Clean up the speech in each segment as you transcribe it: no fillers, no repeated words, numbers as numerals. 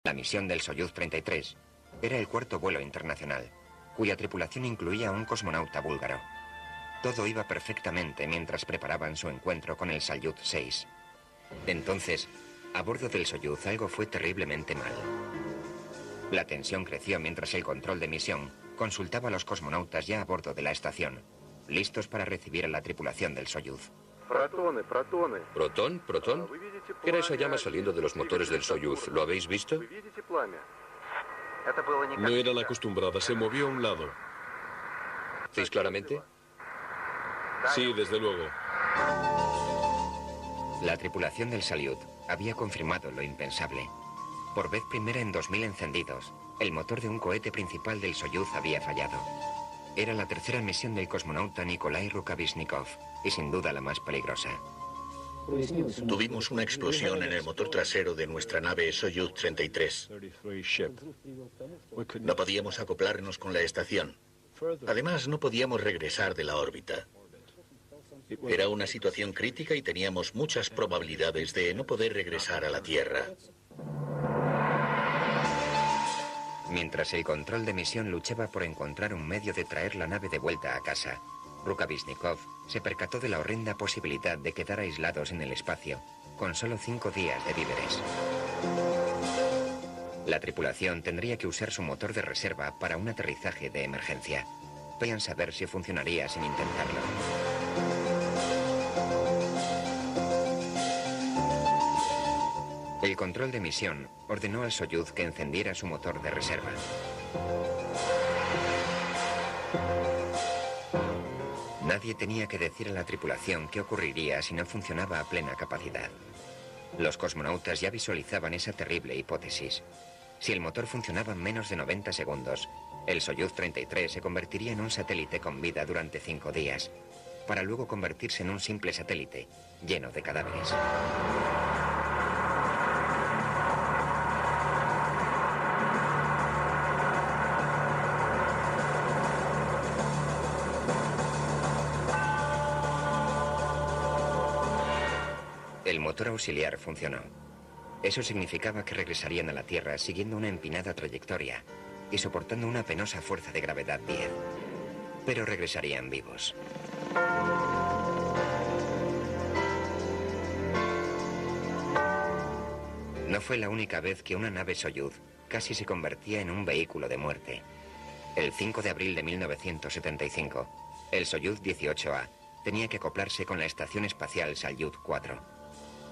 La misión del Soyuz 33 era el cuarto vuelo internacional, cuya tripulación incluía a un cosmonauta búlgaro. Todo iba perfectamente mientras preparaban su encuentro con el Salyut 6. Entonces, a bordo del Soyuz algo fue terriblemente mal. La tensión creció mientras el control de misión consultaba a los cosmonautas ya a bordo de la estación, listos para recibir a la tripulación del Soyuz. ¿Protón? ¿Protón? ¿Qué era esa llama saliendo de los motores del Soyuz? ¿Lo habéis visto? No era la acostumbrada, se movió a un lado. ¿Veis claramente? Sí, desde luego. La tripulación del Salyut había confirmado lo impensable. Por vez primera en 2000 encendidos, el motor de un cohete principal del Soyuz había fallado. Era la tercera misión del cosmonauta Nikolai Rukavishnikov y sin duda la más peligrosa. Tuvimos una explosión en el motor trasero de nuestra nave Soyuz 33. No podíamos acoplarnos con la estación. Además, no podíamos regresar de la órbita. Era una situación crítica y teníamos muchas probabilidades de no poder regresar a la Tierra. Mientras el control de misión luchaba por encontrar un medio de traer la nave de vuelta a casa, Rukavishnikov se percató de la horrenda posibilidad de quedar aislados en el espacio, con solo 5 días de víveres. La tripulación tendría que usar su motor de reserva para un aterrizaje de emergencia. Podían saber si funcionaría sin intentarlo. El control de misión ordenó al Soyuz que encendiera su motor de reserva. Nadie tenía que decir a la tripulación qué ocurriría si no funcionaba a plena capacidad. Los cosmonautas ya visualizaban esa terrible hipótesis. Si el motor funcionaba en menos de 90 segundos, el Soyuz 33 se convertiría en un satélite con vida durante 5 días, para luego convertirse en un simple satélite, lleno de cadáveres. El motor auxiliar funcionó. Eso significaba que regresarían a la Tierra siguiendo una empinada trayectoria y soportando una penosa fuerza de gravedad 10. Pero regresarían vivos. No fue la única vez que una nave Soyuz casi se convertía en un vehículo de muerte. El 5 de abril de 1975, el Soyuz 18A tenía que acoplarse con la estación espacial Salyut 4.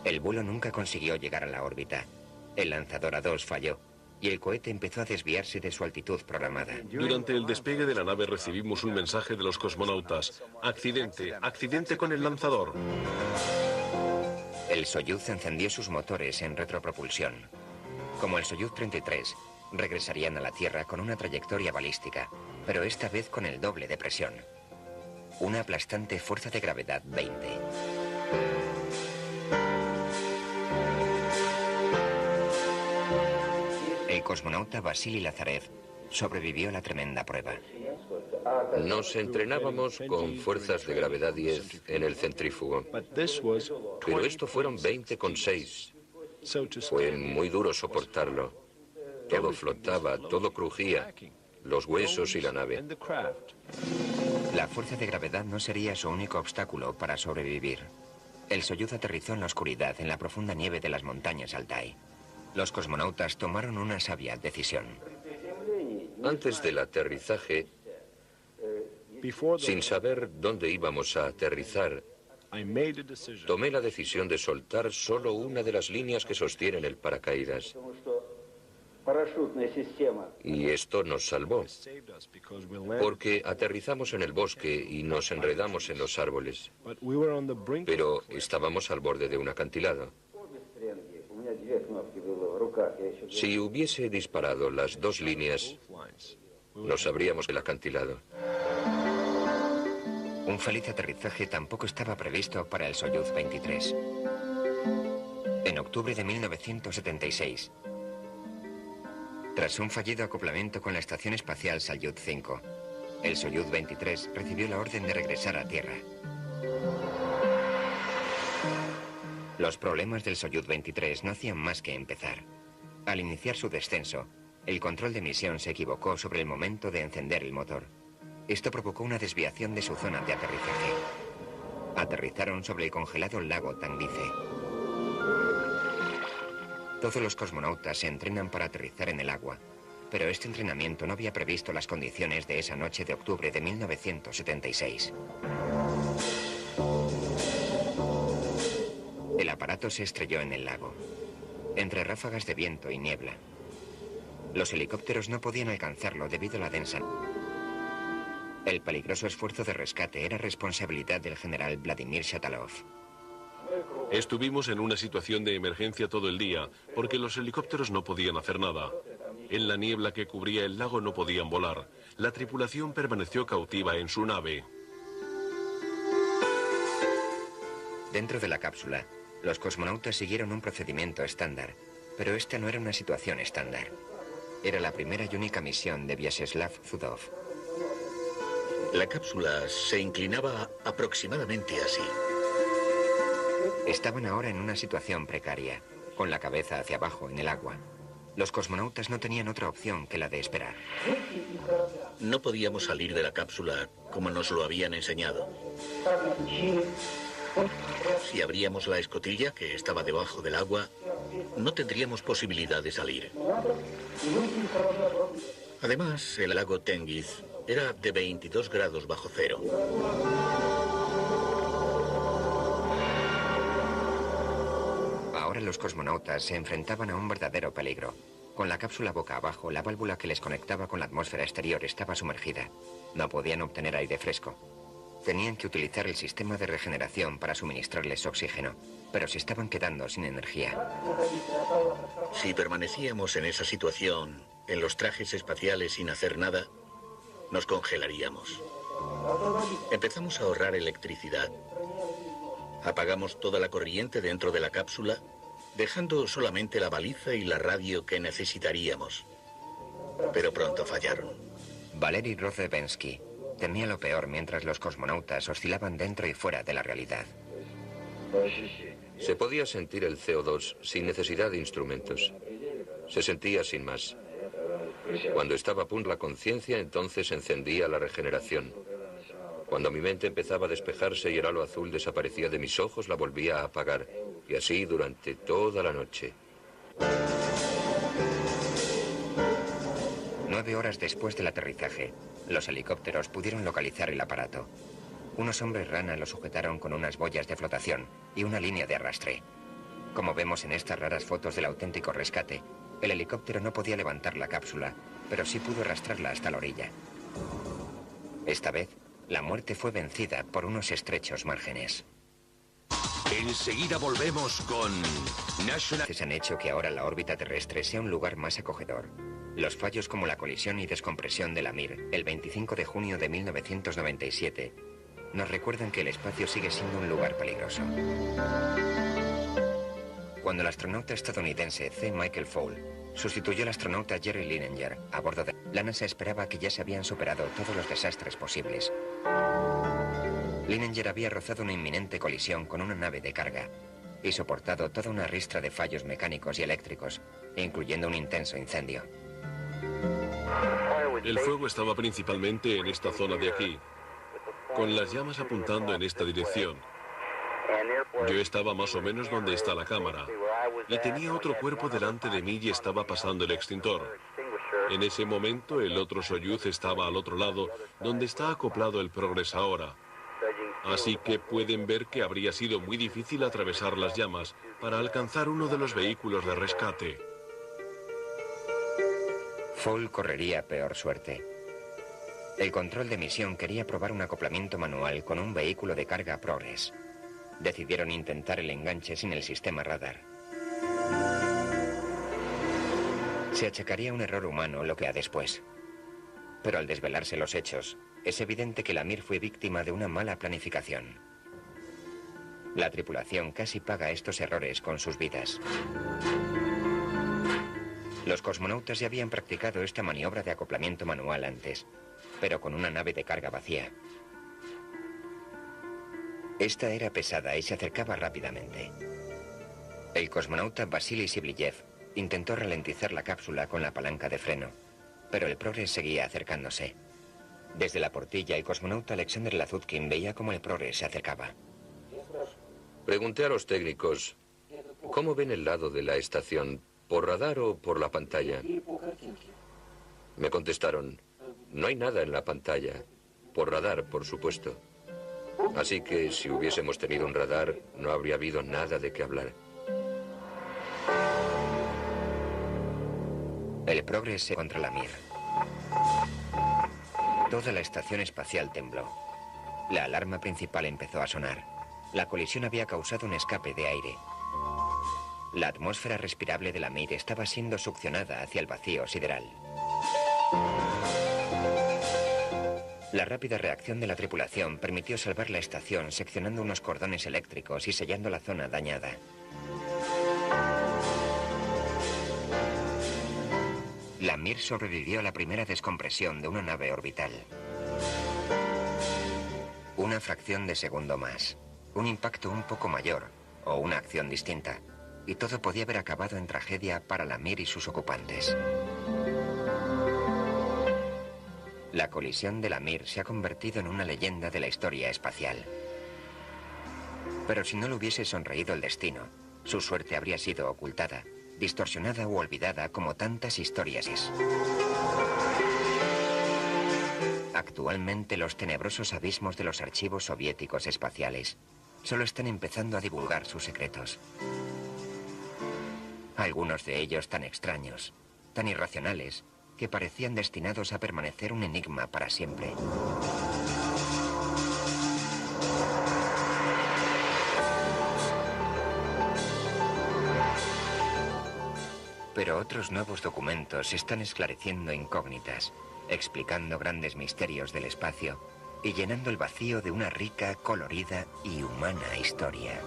El vuelo nunca consiguió llegar a la órbita. El lanzador A2 falló y el cohete empezó a desviarse de su altitud programada. Durante el despegue de la nave recibimos un mensaje de los cosmonautas. Accidente, accidente con el lanzador. El Soyuz encendió sus motores en retropropulsión. Como el Soyuz 33, regresarían a la Tierra con una trayectoria balística, pero esta vez con el doble de presión. Una aplastante fuerza de gravedad 20. El cosmonauta Vasily Lazarev sobrevivió a la tremenda prueba. Nos entrenábamos con fuerzas de gravedad 10 en el centrífugo. Pero esto fueron 20,6. Fue muy duro soportarlo. Todo flotaba, todo crujía. Los huesos y la nave. La fuerza de gravedad no sería su único obstáculo para sobrevivir. El Soyuz aterrizó en la oscuridad en la profunda nieve de las montañas Altai. Los cosmonautas tomaron una sabia decisión. Antes del aterrizaje, sin saber dónde íbamos a aterrizar, tomé la decisión de soltar solo una de las líneas que sostienen el paracaídas. Y esto nos salvó, porque aterrizamos en el bosque y nos enredamos en los árboles. Pero estábamos al borde de un acantilado. Si hubiese disparado las 2 líneas, nos habríamos el acantilado. Un feliz aterrizaje tampoco estaba previsto para el Soyuz 23. En octubre de 1976, tras un fallido acoplamiento con la estación espacial Salyut 5, el Soyuz 23 recibió la orden de regresar a Tierra. Los problemas del Soyuz 23 no hacían más que empezar. Al iniciar su descenso, el control de misión se equivocó sobre el momento de encender el motor. Esto provocó una desviación de su zona de aterrizaje. Aterrizaron sobre el congelado lago Tangice. Todos los cosmonautas se entrenan para aterrizar en el agua, pero este entrenamiento no había previsto las condiciones de esa noche de octubre de 1976. El aparato se estrelló en el lago, entre ráfagas de viento y niebla. Los helicópteros no podían alcanzarlo debido a la densa. El peligroso esfuerzo de rescate era responsabilidad del general Vladimir Shatalov. Estuvimos en una situación de emergencia todo el día, porque los helicópteros no podían hacer nada. En la niebla que cubría el lago no podían volar. La tripulación permaneció cautiva en su nave. Dentro de la cápsula, los cosmonautas siguieron un procedimiento estándar, pero esta no era una situación estándar. Era la primera y única misión de Vyacheslav Zudov. La cápsula se inclinaba aproximadamente así. Estaban ahora en una situación precaria, con la cabeza hacia abajo en el agua. Los cosmonautas no tenían otra opción que la de esperar. No podíamos salir de la cápsula como nos lo habían enseñado. Si abríamos la escotilla, que estaba debajo del agua, no tendríamos posibilidad de salir. Además, el lago Tengiz era de 22 grados bajo cero. Ahora los cosmonautas se enfrentaban a un verdadero peligro. Con la cápsula boca abajo, la válvula que les conectaba con la atmósfera exterior estaba sumergida. No podían obtener aire fresco. Tenían que utilizar el sistema de regeneración para suministrarles oxígeno, pero se estaban quedando sin energía. Si permanecíamos en esa situación, en los trajes espaciales sin hacer nada, nos congelaríamos. Empezamos a ahorrar electricidad. Apagamos toda la corriente dentro de la cápsula, dejando solamente la baliza y la radio que necesitaríamos. Pero pronto fallaron. Valery Rozhdestvensky temía lo peor mientras los cosmonautas oscilaban dentro y fuera de la realidad. Se podía sentir el CO2 sin necesidad de instrumentos. Se sentía sin más. Cuando estaba a punto la conciencia, entonces encendía la regeneración. Cuando mi mente empezaba a despejarse y el halo azul desaparecía de mis ojos, la volvía a apagar. Y así durante toda la noche. 9 horas después del aterrizaje, los helicópteros pudieron localizar el aparato. Unos hombres rana lo sujetaron con unas boyas de flotación y una línea de arrastre. Como vemos en estas raras fotos del auténtico rescate, el helicóptero no podía levantar la cápsula, pero sí pudo arrastrarla hasta la orilla. Esta vez, la muerte fue vencida por unos estrechos márgenes. Enseguida volvemos con National... Se han hecho que ahora la órbita terrestre sea un lugar más acogedor. Los fallos como la colisión y descompresión de la Mir, el 25 de junio de 1997, nos recuerdan que el espacio sigue siendo un lugar peligroso. Cuando el astronauta estadounidense C. Michael Foale sustituyó al astronauta Jerry Linenger a bordo de la NASA, esperaba que ya se habían superado todos los desastres posibles. Linenger había rozado una inminente colisión con una nave de carga y soportado toda una ristra de fallos mecánicos y eléctricos, incluyendo un intenso incendio. El fuego estaba principalmente en esta zona de aquí, con las llamas apuntando en esta dirección. Yo estaba más o menos donde está la cámara, y tenía otro cuerpo delante de mí y estaba pasando el extintor. En ese momento, el otro Soyuz estaba al otro lado, donde está acoplado el Progress ahora. Así que pueden ver que habría sido muy difícil atravesar las llamas para alcanzar uno de los vehículos de rescate. Foale correría peor suerte. El control de misión quería probar un acoplamiento manual con un vehículo de carga Progress. Decidieron intentar el enganche sin el sistema radar. Se achacaría un error humano lo que ha después. Pero al desvelarse los hechos, es evidente que la Mir fue víctima de una mala planificación. La tripulación casi paga estos errores con sus vidas. Los cosmonautas ya habían practicado esta maniobra de acoplamiento manual antes, pero con una nave de carga vacía. Esta era pesada y se acercaba rápidamente. El cosmonauta Vasily Siblyev Intentó ralentizar la cápsula con la palanca de freno, pero el Progress seguía acercándose. Desde la portilla, el cosmonauta Alexander Lazutkin veía cómo el Progress se acercaba. Pregunté a los técnicos, ¿cómo ven el lado de la estación? ¿Por radar o por la pantalla? Me contestaron, no hay nada en la pantalla. Por radar, por supuesto. Así que si hubiésemos tenido un radar, no habría habido nada de qué hablar. El Progress se contra la Mir. Toda la estación espacial tembló. La alarma principal empezó a sonar. La colisión había causado un escape de aire. La atmósfera respirable de la Mir estaba siendo succionada hacia el vacío sideral. La rápida reacción de la tripulación permitió salvar la estación seccionando unos cordones eléctricos y sellando la zona dañada. La Mir sobrevivió a la primera descompresión de una nave orbital. Una fracción de segundo más, un impacto un poco mayor o una acción distinta, y todo podía haber acabado en tragedia para la Mir y sus ocupantes. La colisión de la Mir se ha convertido en una leyenda de la historia espacial. Pero si no le hubiese sonreído el destino, su suerte habría sido ocultada, distorsionada u olvidada como tantas historias. Actualmente los tenebrosos abismos de los archivos soviéticos espaciales solo están empezando a divulgar sus secretos. Algunos de ellos tan extraños, tan irracionales, que parecían destinados a permanecer un enigma para siempre. Pero otros nuevos documentos están esclareciendo incógnitas, explicando grandes misterios del espacio y llenando el vacío de una rica, colorida y humana historia.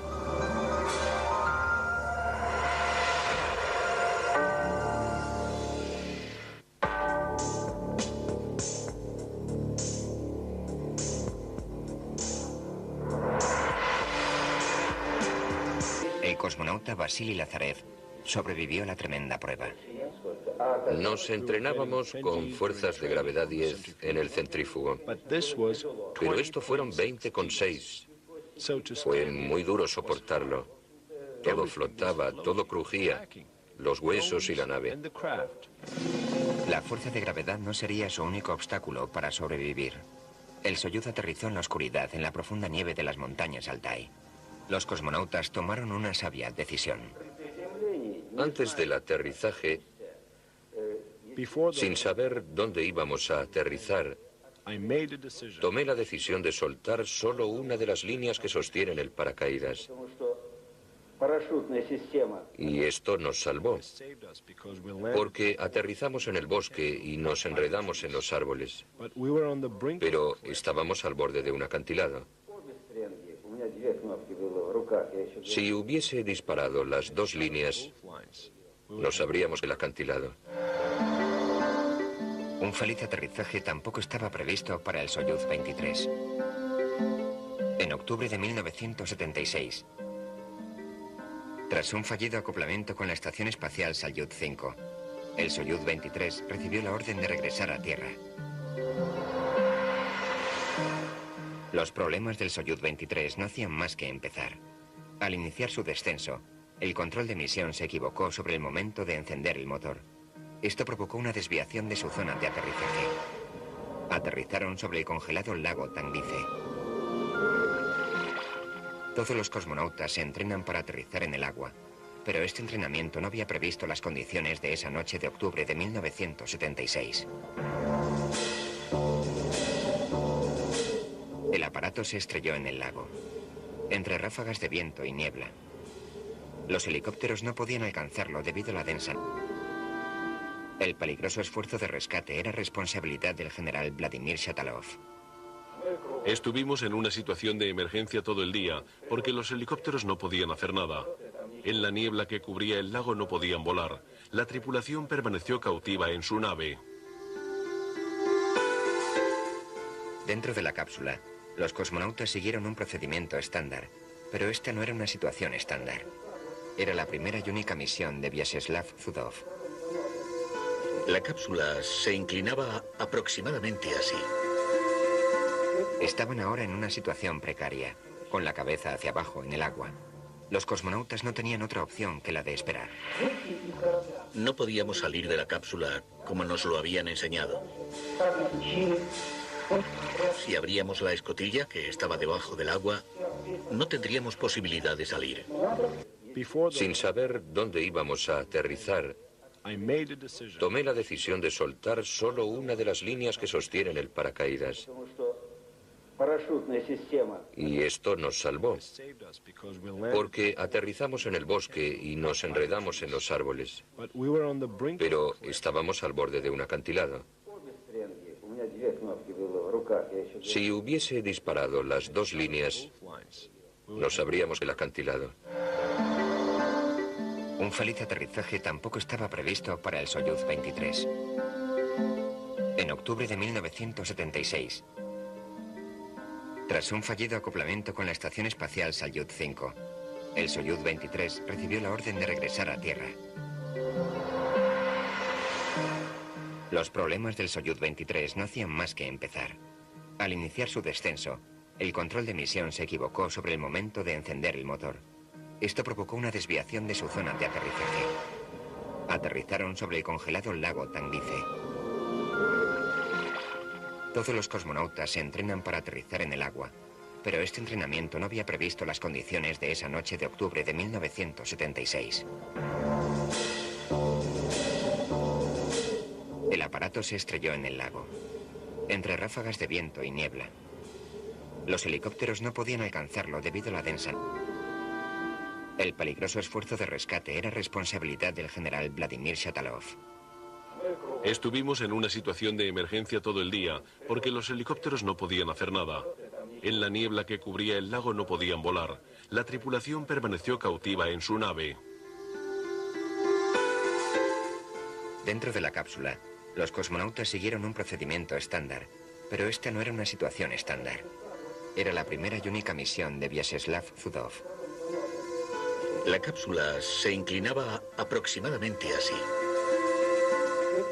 El cosmonauta Vasily Lazarev sobrevivió a la tremenda prueba. Nos entrenábamos con fuerzas de gravedad 10 en el centrífugo. Pero esto fueron 20,6. Fue muy duro soportarlo. Todo flotaba, todo crujía, los huesos y la nave. La fuerza de gravedad no sería su único obstáculo para sobrevivir. El Soyuz aterrizó en la oscuridad en la profunda nieve de las montañas Altai. Los cosmonautas tomaron una sabia decisión. Antes del aterrizaje, sin saber dónde íbamos a aterrizar, tomé la decisión de soltar solo una de las líneas que sostienen el paracaídas. Y esto nos salvó, porque aterrizamos en el bosque y nos enredamos en los árboles. Pero estábamos al borde de un acantilado. Si hubiese disparado las dos líneas, nos habríamos el acantilado. Un feliz aterrizaje tampoco estaba previsto para el Soyuz 23. En octubre de 1976, tras un fallido acoplamiento con la Estación Espacial Salyut 5, el Soyuz 23 recibió la orden de regresar a Tierra. Los problemas del Soyuz 23 no hacían más que empezar. Al iniciar su descenso, el control de misión se equivocó sobre el momento de encender el motor. Esto provocó una desviación de su zona de aterrizaje. Aterrizaron sobre el congelado lago Tangice. Todos los cosmonautas se entrenan para aterrizar en el agua, pero este entrenamiento no había previsto las condiciones de esa noche de octubre de 1976. El aparato se estrelló en el lago, entre ráfagas de viento y niebla. Los helicópteros no podían alcanzarlo debido a la densa. El peligroso esfuerzo de rescate era responsabilidad del general Vladimir Shatalov. Estuvimos en una situación de emergencia todo el día, porque los helicópteros no podían hacer nada. En la niebla que cubría el lago no podían volar. La tripulación permaneció cautiva en su nave. Dentro de la cápsula, los cosmonautas siguieron un procedimiento estándar, pero esta no era una situación estándar. Era la primera y única misión de Vyacheslav Zudov. La cápsula se inclinaba aproximadamente así. Estaban ahora en una situación precaria, con la cabeza hacia abajo en el agua. Los cosmonautas no tenían otra opción que la de esperar. No podíamos salir de la cápsula como nos lo habían enseñado. Si abríamos la escotilla, que estaba debajo del agua, no tendríamos posibilidad de salir. Sin saber dónde íbamos a aterrizar, tomé la decisión de soltar solo una de las líneas que sostienen el paracaídas. Y esto nos salvó, porque aterrizamos en el bosque y nos enredamos en los árboles. Pero estábamos al borde de un acantilado. Si hubiese disparado las dos líneas, nos habríamos del acantilado. Un feliz aterrizaje tampoco estaba previsto para el Soyuz 23. En octubre de 1976, tras un fallido acoplamiento con la Estación Espacial Salyut 5, el Soyuz 23 recibió la orden de regresar a Tierra. Los problemas del Soyuz 23 no hacían más que empezar. Al iniciar su descenso, el control de misión se equivocó sobre el momento de encender el motor. Esto provocó una desviación de su zona de aterrizaje. Aterrizaron sobre el congelado lago Tangice. Todos los cosmonautas se entrenan para aterrizar en el agua, pero este entrenamiento no había previsto las condiciones de esa noche de octubre de 1976. El aparato se estrelló en el lago, entre ráfagas de viento y niebla. Los helicópteros no podían alcanzarlo debido a la densa. El peligroso esfuerzo de rescate era responsabilidad del general Vladimir Shatalov. Estuvimos en una situación de emergencia todo el día, porque los helicópteros no podían hacer nada. En la niebla que cubría el lago no podían volar. La tripulación permaneció cautiva en su nave. Dentro de la cápsula, los cosmonautas siguieron un procedimiento estándar, pero esta no era una situación estándar. Era la primera y única misión de Vyacheslav Zudov. La cápsula se inclinaba aproximadamente así.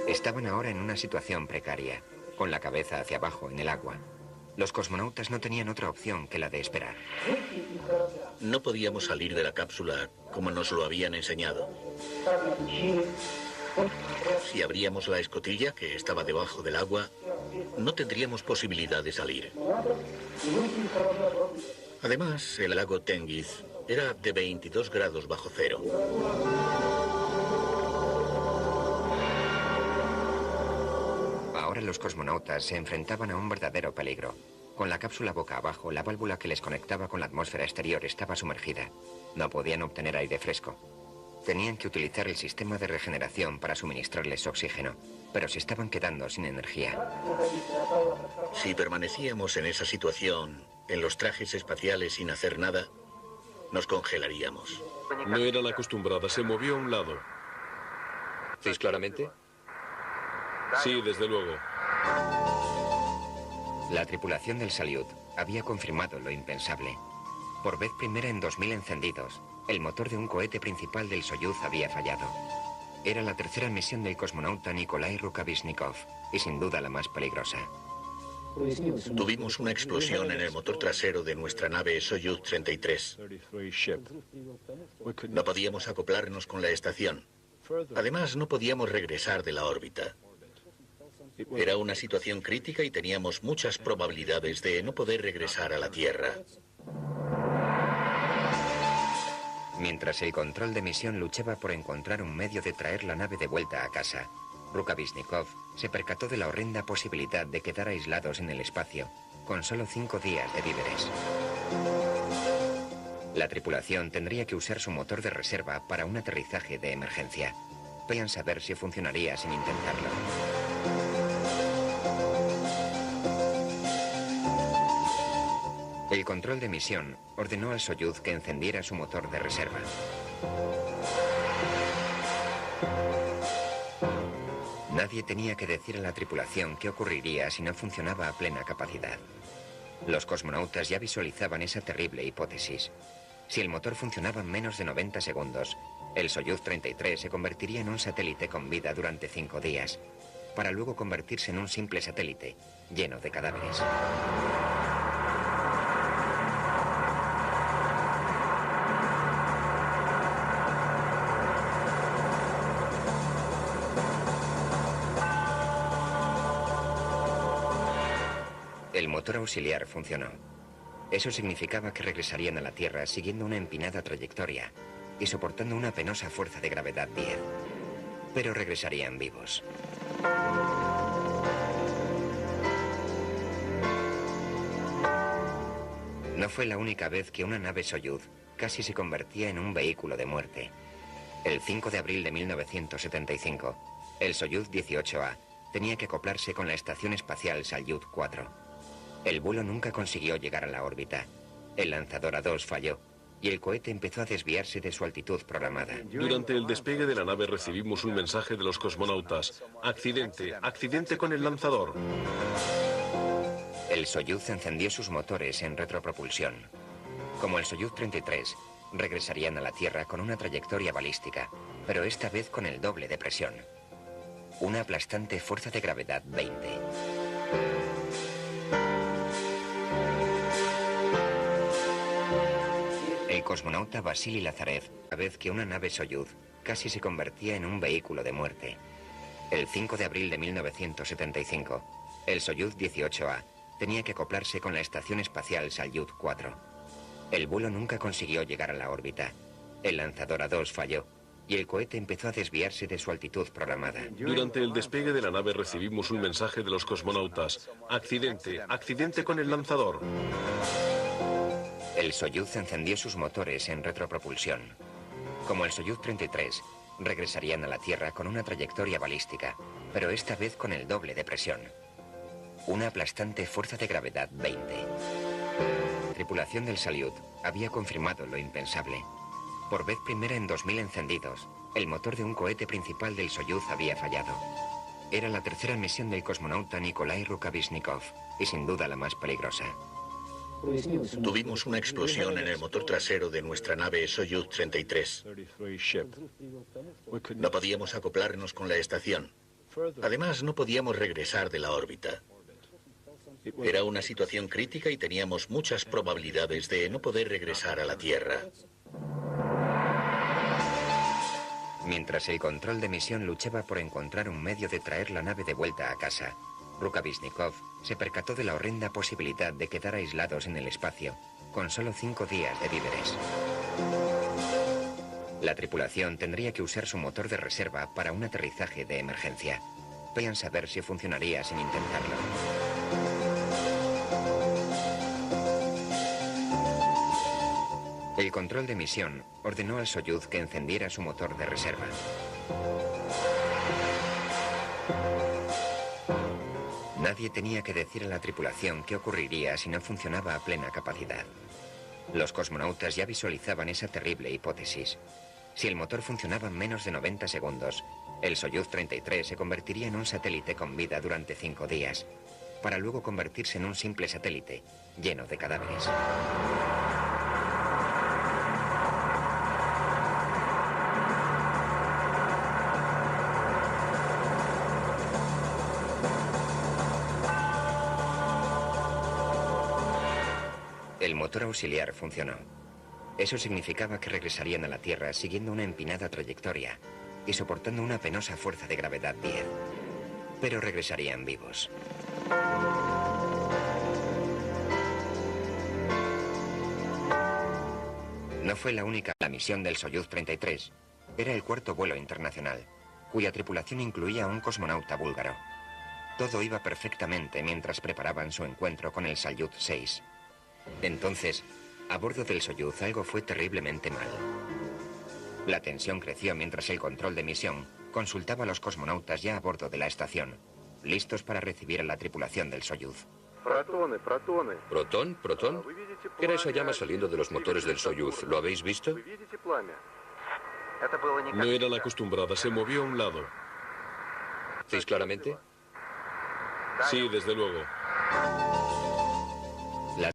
Estaban ahora en una situación precaria, con la cabeza hacia abajo en el agua. Los cosmonautas no tenían otra opción que la de esperar. No podíamos salir de la cápsula como nos lo habían enseñado. Si abríamos la escotilla, que estaba debajo del agua, no tendríamos posibilidad de salir. Además, el lago Tengiz era de 22 grados bajo cero. Ahora los cosmonautas se enfrentaban a un verdadero peligro. Con la cápsula boca abajo, la válvula que les conectaba con la atmósfera exterior estaba sumergida. No podían obtener aire fresco. Tenían que utilizar el sistema de regeneración para suministrarles oxígeno, pero se estaban quedando sin energía. Si permanecíamos en esa situación, en los trajes espaciales sin hacer nada, nos congelaríamos. No eran acostumbradas, se movió a un lado. ¿Veis claramente? Sí, desde luego. La tripulación del Salyut había confirmado lo impensable. Por vez primera en 2000 encendidos, el motor de un cohete principal del Soyuz había fallado. Era la tercera misión del cosmonauta Nikolai Rukavishnikov y sin duda la más peligrosa. Tuvimos una explosión en el motor trasero de nuestra nave Soyuz 33. No podíamos acoplarnos con la estación. Además, no podíamos regresar de la órbita. Era una situación crítica y teníamos muchas probabilidades de no poder regresar a la Tierra. Mientras el control de misión luchaba por encontrar un medio de traer la nave de vuelta a casa, Rukavishnikov se percató de la horrenda posibilidad de quedar aislados en el espacio, con solo 5 días de víveres. La tripulación tendría que usar su motor de reserva para un aterrizaje de emergencia. Podían saber si funcionaría sin intentarlo. El control de misión ordenó al Soyuz que encendiera su motor de reserva. Nadie tenía que decir a la tripulación qué ocurriría si no funcionaba a plena capacidad. Los cosmonautas ya visualizaban esa terrible hipótesis. Si el motor funcionaba en menos de 90 segundos, el Soyuz 33 se convertiría en un satélite con vida durante 5 días, para luego convertirse en un simple satélite, lleno de cadáveres. El motor auxiliar funcionó. Eso significaba que regresarían a la Tierra siguiendo una empinada trayectoria y soportando una penosa fuerza de gravedad 10. Pero regresarían vivos. No fue la única vez que una nave Soyuz casi se convertía en un vehículo de muerte. El 5 de abril de 1975, el Soyuz 18A tenía que acoplarse con la estación espacial Salyut 4. El vuelo nunca consiguió llegar a la órbita. El lanzador A2 falló y el cohete empezó a desviarse de su altitud programada. Durante el despegue de la nave recibimos un mensaje de los cosmonautas. Accidente, accidente con el lanzador. El Soyuz encendió sus motores en retropropulsión. Como el Soyuz 33, regresarían a la Tierra con una trayectoria balística, pero esta vez con el doble de presión. Una aplastante fuerza de gravedad 20. El cosmonauta Vasily Lazarev, a vez que una nave Soyuz casi se convertía en un vehículo de muerte. El 5 de abril de 1975, el Soyuz 18A tenía que acoplarse con la estación espacial Salyut 4. El vuelo nunca consiguió llegar a la órbita. El lanzador A2 falló y el cohete empezó a desviarse de su altitud programada. Durante el despegue de la nave recibimos un mensaje de los cosmonautas. Accidente, accidente con el lanzador. El Soyuz encendió sus motores en retropropulsión. Como el Soyuz 33, regresarían a la Tierra con una trayectoria balística, pero esta vez con el doble de presión. Una aplastante fuerza de gravedad 20. La tripulación del Salyut había confirmado lo impensable. Por vez primera en 2000 encendidos, el motor de un cohete principal del Soyuz había fallado. Era la tercera misión del cosmonauta Nikolai Rukavishnikov y sin duda la más peligrosa. Tuvimos una explosión en el motor trasero de nuestra nave Soyuz 33. No podíamos acoplarnos con la estación. Además, no podíamos regresar de la órbita. Era una situación crítica y teníamos muchas probabilidades de no poder regresar a la Tierra. Mientras el control de misión luchaba por encontrar un medio de traer la nave de vuelta a casa, Rukavishnikov se percató de la horrenda posibilidad de quedar aislados en el espacio, con solo 5 días de víveres. La tripulación tendría que usar su motor de reserva para un aterrizaje de emergencia. Podían saber si funcionaría sin intentarlo. El control de misión ordenó al Soyuz que encendiera su motor de reserva. Nadie tenía que decir a la tripulación qué ocurriría si no funcionaba a plena capacidad. Los cosmonautas ya visualizaban esa terrible hipótesis. Si el motor funcionaba en menos de 90 segundos, el Soyuz 33 se convertiría en un satélite con vida durante 5 días, para luego convertirse en un simple satélite, lleno de cadáveres. El motor auxiliar funcionó. Eso significaba que regresarían a la Tierra siguiendo una empinada trayectoria y soportando una penosa fuerza de gravedad 10. Pero regresarían vivos. No fue la única. La misión del Soyuz 33 era el cuarto vuelo internacional, cuya tripulación incluía a un cosmonauta búlgaro. Todo iba perfectamente mientras preparaban su encuentro con el Salyut 6. Entonces, a bordo del Soyuz algo fue terriblemente mal. La tensión creció mientras el control de misión consultaba a los cosmonautas ya a bordo de la estación, listos para recibir a la tripulación del Soyuz. ¿Protón? ¿Protón? ¿Qué era esa llama saliendo de los motores del Soyuz? ¿Lo habéis visto? No era la acostumbrada, se movió a un lado. ¿Veis claramente? Sí, desde luego.